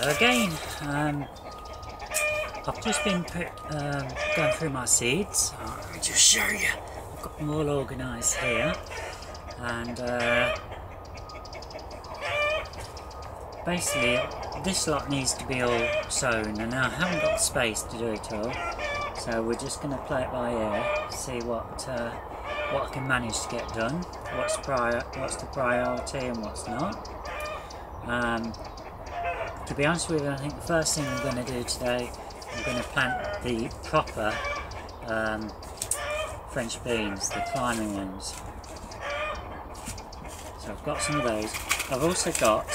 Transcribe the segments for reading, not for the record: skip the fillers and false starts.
again, I've just been going through my seeds. Let me just show you. I've got them all organised here, and basically this lot needs to be all sown, and I haven't got the space to do it all, so we're just going to play it by ear, see what I can manage to get done, what's the priority and what's not. To be honest with you, I think the first thing I'm going to do today, I'm going to plant the proper French beans, the climbing ones. So I've got some of those. I've also got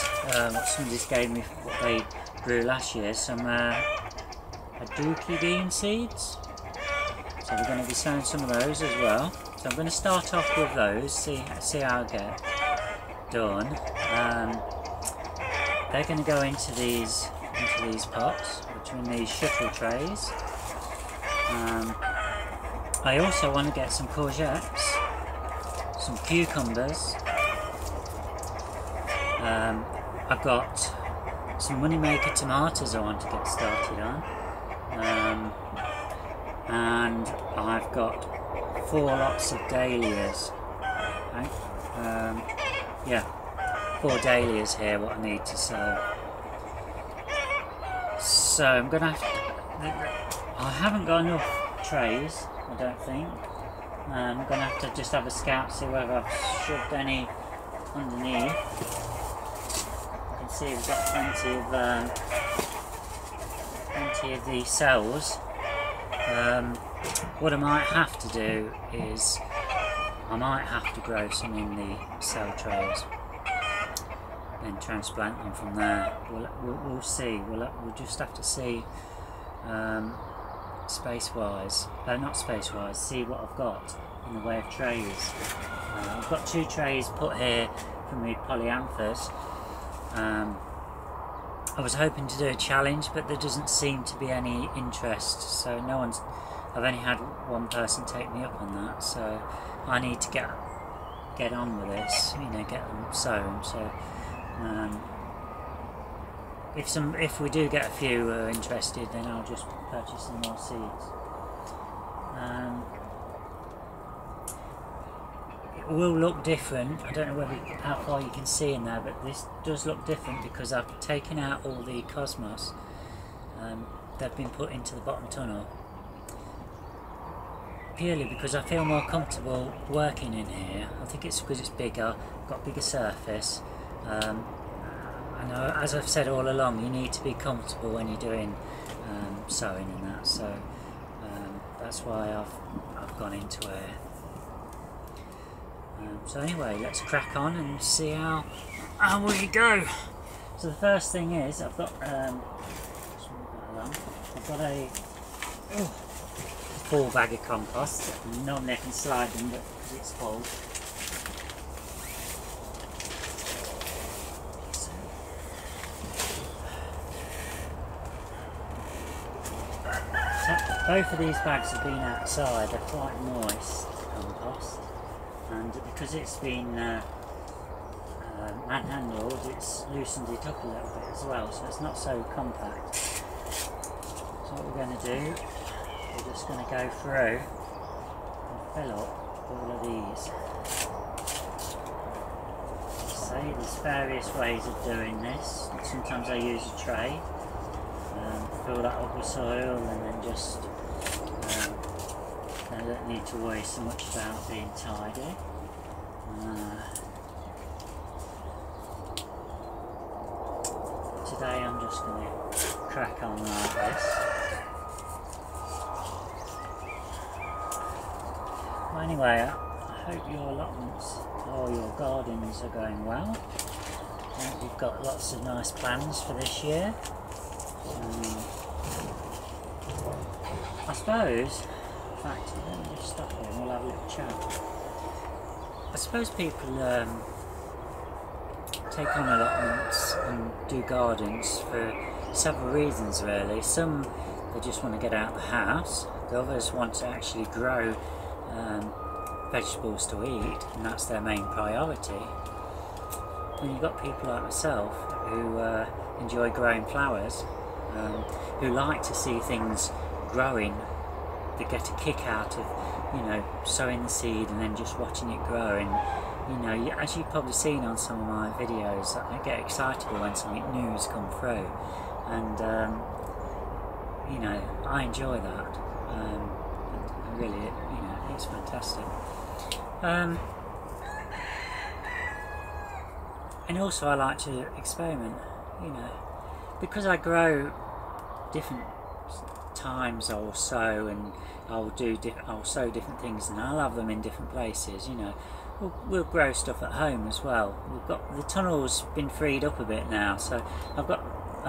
what somebody's gave me, what they grew last year, some aduki bean seeds. So we're going to be sowing some of those as well. So I'm going to start off with those, see how I get done. They're going to go into these pots, which are in these shuffle trays. I also want to get some courgettes, some cucumbers. I've got some moneymaker tomatoes I want to get started on, and I've got 4 lots of dahlias. Okay. Yeah, 4 dahlias here, what I need to sow. So I'm gonna have to, I haven't got enough trays, I don't think. I'm gonna have to just have a scout, see whether I've shoved any underneath. You can see we've got plenty of these cells. What I might have to do is I might have to grow some in the cell trays and transplant them from there. We'll see. We'll just have to see space-wise, not space-wise, see what I've got in the way of trays. I've got 2 trays put here from the polyanthus. I was hoping to do a challenge, but there doesn't seem to be any interest, so I've only had one person take me up on that, so I need to get on with this, you know, get them sown. So if we do get a few interested, then I'll just purchase some more seeds. It will look different. I don't know how far you can see in there, but this does look different because I've taken out all the cosmos. They've been put into the bottom tunnel purely because I feel more comfortable working in here. I think it's because it's bigger, got bigger surface. I know, as I've said all along, you need to be comfortable when you're doing sowing and that, so that's why I've gone into here. So anyway, let's crack on and see how we go. So the first thing is I've got a full bag of compost. Normally I can slide them, but because it's full. So both of these bags have been outside. They're quite moist, compost. And because it's been manhandled, it's loosened it up a little bit as well, so it's not so compact. So what we're going to do, we're just going to go through and fill up all of these. See, there's various ways of doing this. Sometimes I use a tray, fill that up with soil, and then just I don't need to worry so much about being tidy. Today I'm just going to crack on like this. Well, anyway, I hope your allotments or your gardens are going well. I hope you've got lots of nice plans for this year. I suppose, in fact, let me just stop here and we'll have a little chat. I suppose people take on allotments and do gardens for several reasons really. Some, they just want to get out of the house. The others want to actually grow vegetables to eat, and that's their main priority. when you've got people like myself who enjoy growing flowers, who like to see things growing, they get a kick out of, you know, sowing the seed and then just watching it grow. And you know, as you've probably seen on some of my videos, I get excitable when something new has come through, and you know, I enjoy that. And really, you know, it's fantastic. And also I like to experiment, you know, because I grow different times. I will sow, and I'll sow different things, and I'll have them in different places. You know, we'll grow stuff at home as well. We've got the tunnel's been freed up a bit now, so I've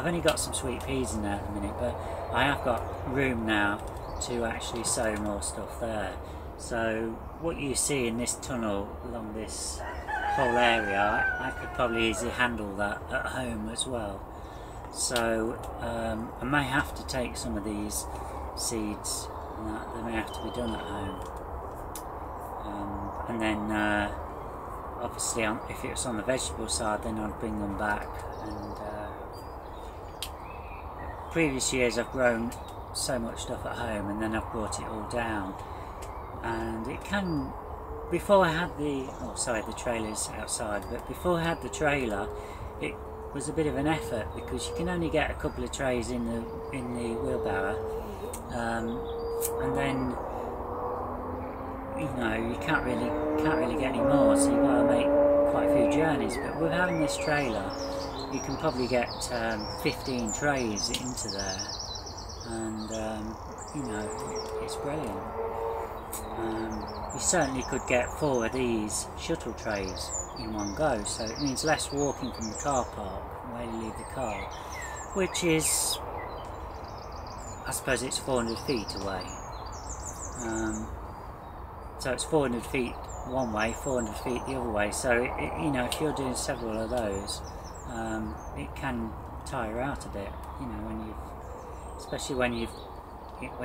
only got some sweet peas in there at the minute, but I have got room now to actually sow more stuff there. So what you see in this tunnel along this whole area, I could probably easily handle that at home as well. So I may have to take some of these seeds, and they may have to be done at home. And then obviously if it was on the vegetable side, then I'd bring them back. And previous years I've grown so much stuff at home, and then I've brought it all down. And it can, before I had the, oh sorry, the trailer's outside, but before I had the trailer, it was a bit of an effort, because you can only get a couple of trays in the wheelbarrow, and then, you know, you can't really get any more, so you've got to make quite a few journeys. But with having this trailer, you can probably get 15 trays into there, and you know, it's brilliant. You certainly could get 4 of these shuttle trays in one go, so it means less walking from the car park where you leave the car, which is, I suppose it's 400 feet away. So it's 400 feet one way, 400 feet the other way, so you know, if you're doing several of those, it can tire out a bit, you know, especially when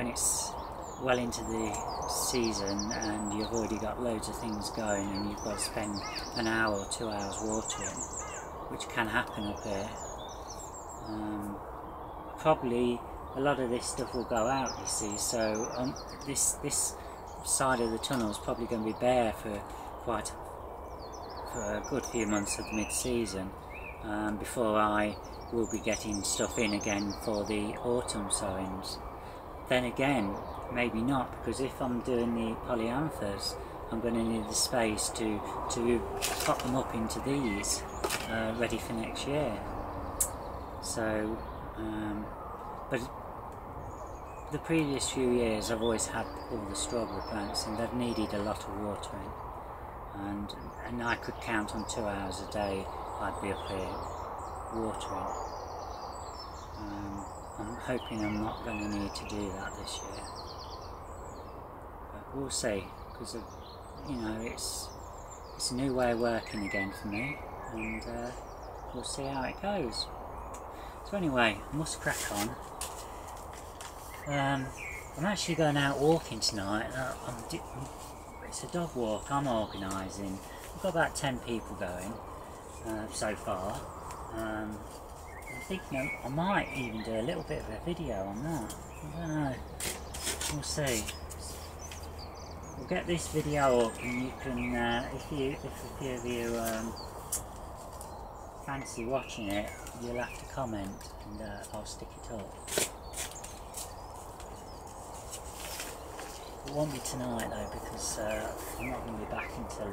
it's well into the season and you've already got loads of things going, and you've got to spend an hour or 2 hours watering, which can happen up here. Probably a lot of this stuff will go out, you see, so this side of the tunnel is probably going to be bare for a good few months of the mid-season, before I will be getting stuff in again for the autumn sowings. Then again, maybe not, because if I'm doing the polyanthers, I'm going to need the space to pop them up into these, ready for next year. So, but the previous few years I've always had all the strawberry plants, and they've needed a lot of watering, and I could count on 2 hours a day I'd be up here watering. I'm hoping I'm not going to need to do that this year, but we'll see, because you know, it's a new way of working again for me, and we'll see how it goes. So anyway, I must crack on. I'm actually going out walking tonight. It's a dog walk I'm organising. We've got about 10 people going so far. I'm thinking I might even do a little bit of a video on that. I don't know. We'll see. We'll get this video up, and you can, if a few of you fancy watching it, you'll have to comment, and I'll stick it up. It won't be tonight though, because I'm not going to be back until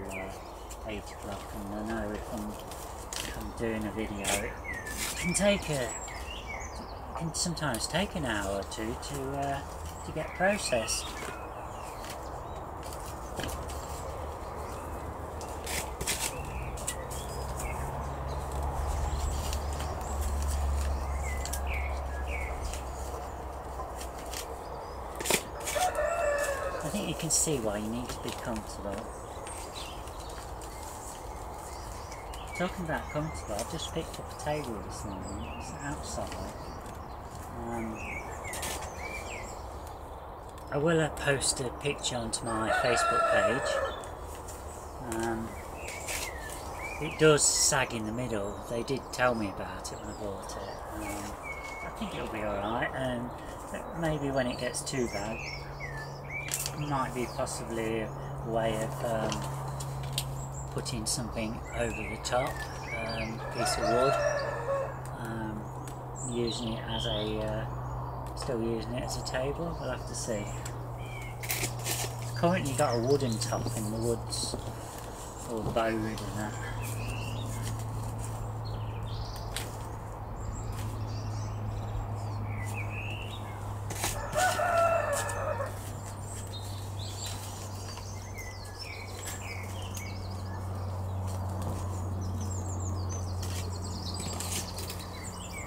8 o'clock, and I know if I'm doing a video, it can sometimes take an hour or two to get processed. I think you can see why you need to be comfortable. Talking about comfortable, I just picked up a table this morning. It's outside. I will post a picture onto my Facebook page. it does sag in the middle. They did tell me about it when I bought it. I think it'll be alright, and maybe when it gets too bad, might be possibly a way of putting something over the top, piece of wood, using it as a, still using it as a table. We'll have to see. Currently got a wooden top in the woods, all bowed and that.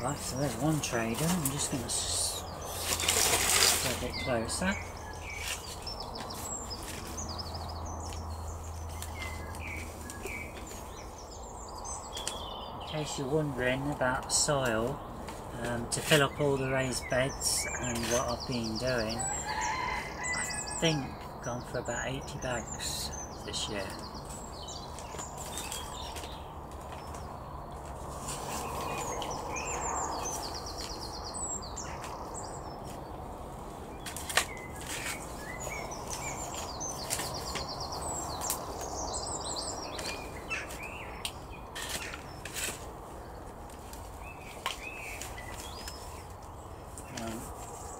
Right, so there's one tray done. I'm just going to get a bit closer. In case you're wondering about the soil, to fill up all the raised beds and what I've been doing, I think I've gone for about 80 bags this year.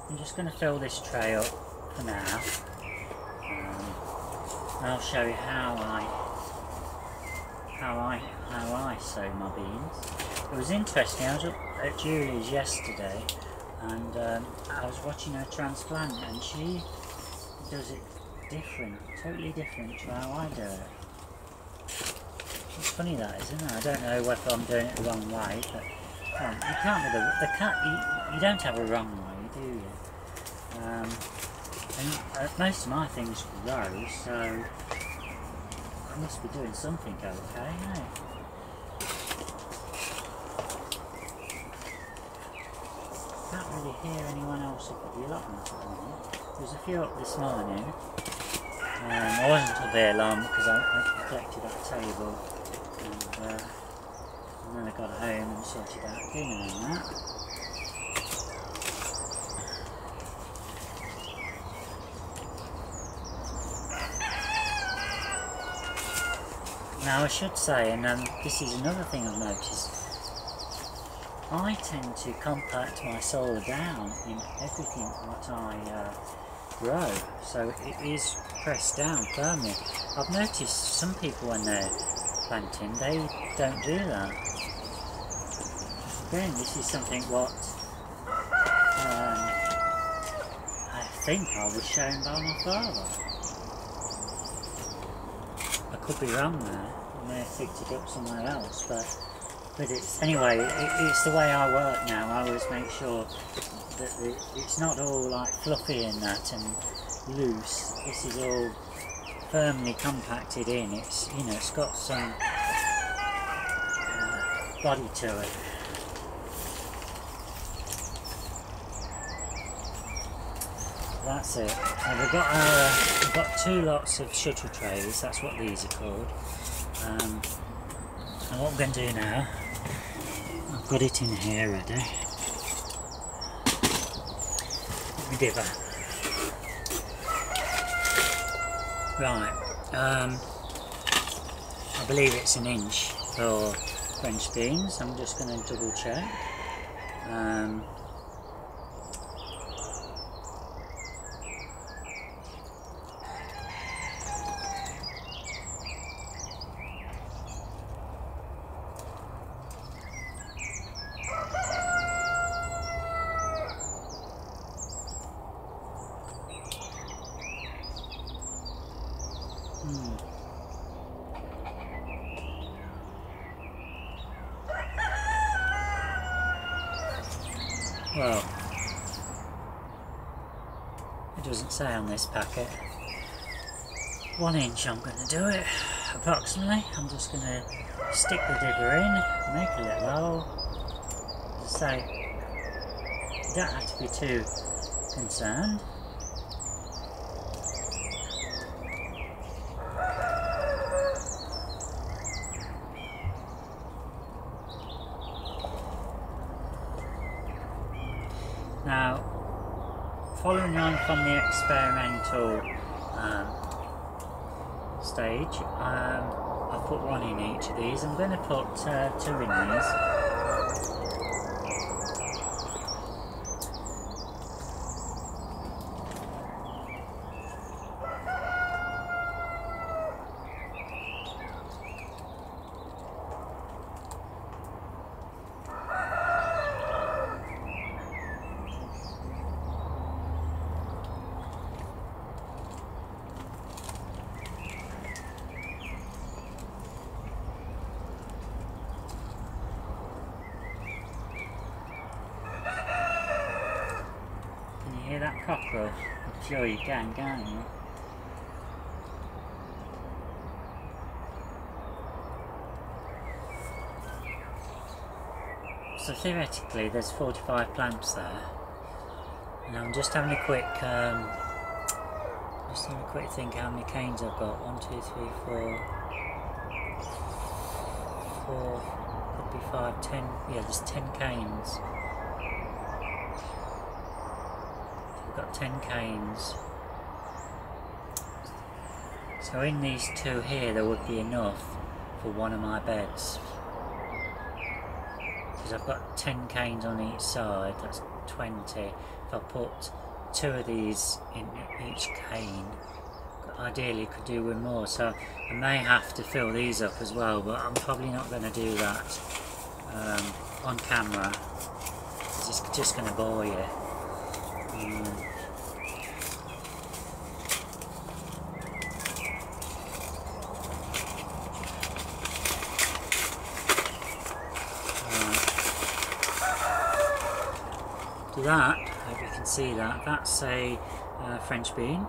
I'm just going to fill this tray up for now, and I'll show you how I sow my beans. It was interesting. I was up at Julie's yesterday, and I was watching her transplant, and she does it different, totally different to how I do it. It's funny that, isn't it? I don't know whether I'm doing it the wrong way, but you can't you don't have a wrong way, do you? And most of my things grow, so I must be doing something okay, eh? Can't really hear anyone else up at the allotment at the moment. There's a few up this morning. I wasn't up there long because I collected that table, and then I got home and sorted out dinner and that. Now I should say, and this is another thing I've noticed, I tend to compact my soil down in everything that I grow, so it is pressed down firmly. I've noticed some people when they're planting, they don't do that. Again, this is something what I think I was shown by my father. I could be wrong there. I may have picked it up somewhere else, but it's anyway. It's the way I work now. I always make sure that it's not all like fluffy and that and loose. This is all firmly compacted in. It's it's got some body to it. That's it. So we've got two lots of shuttle trays. That's what these are called. And what I'm going to do now, I've got it in here ready. Let me divver. Right. I believe it's an inch for French beans. I'm just going to double check. Well, it doesn't say on this packet. 1 inch I'm going to do it, approximately. I'm just going to stick the dibber in, make a little hole. As I say, you don't have to be too concerned. following on from the experimental stage, I'll put one in each of these. I'm going to put 2 in these. Hear that cockerel? I'm sure you can, can't you? So theoretically there's 45 plants there, and I'm just having a quick think how many canes I've got. 1, 2, 3, 4, could be 5, 10. Yeah, there's 10 canes. I've got 10 canes. So in these 2 here there would be enough for one of my beds. Because I've got 10 canes on each side, that's 20. If I put 2 of these in each cane, ideally could do with more. So I may have to fill these up as well, but I'm probably not going to do that on camera, because it's just going to bore you. To that, I hope you can see that, that's a French bean.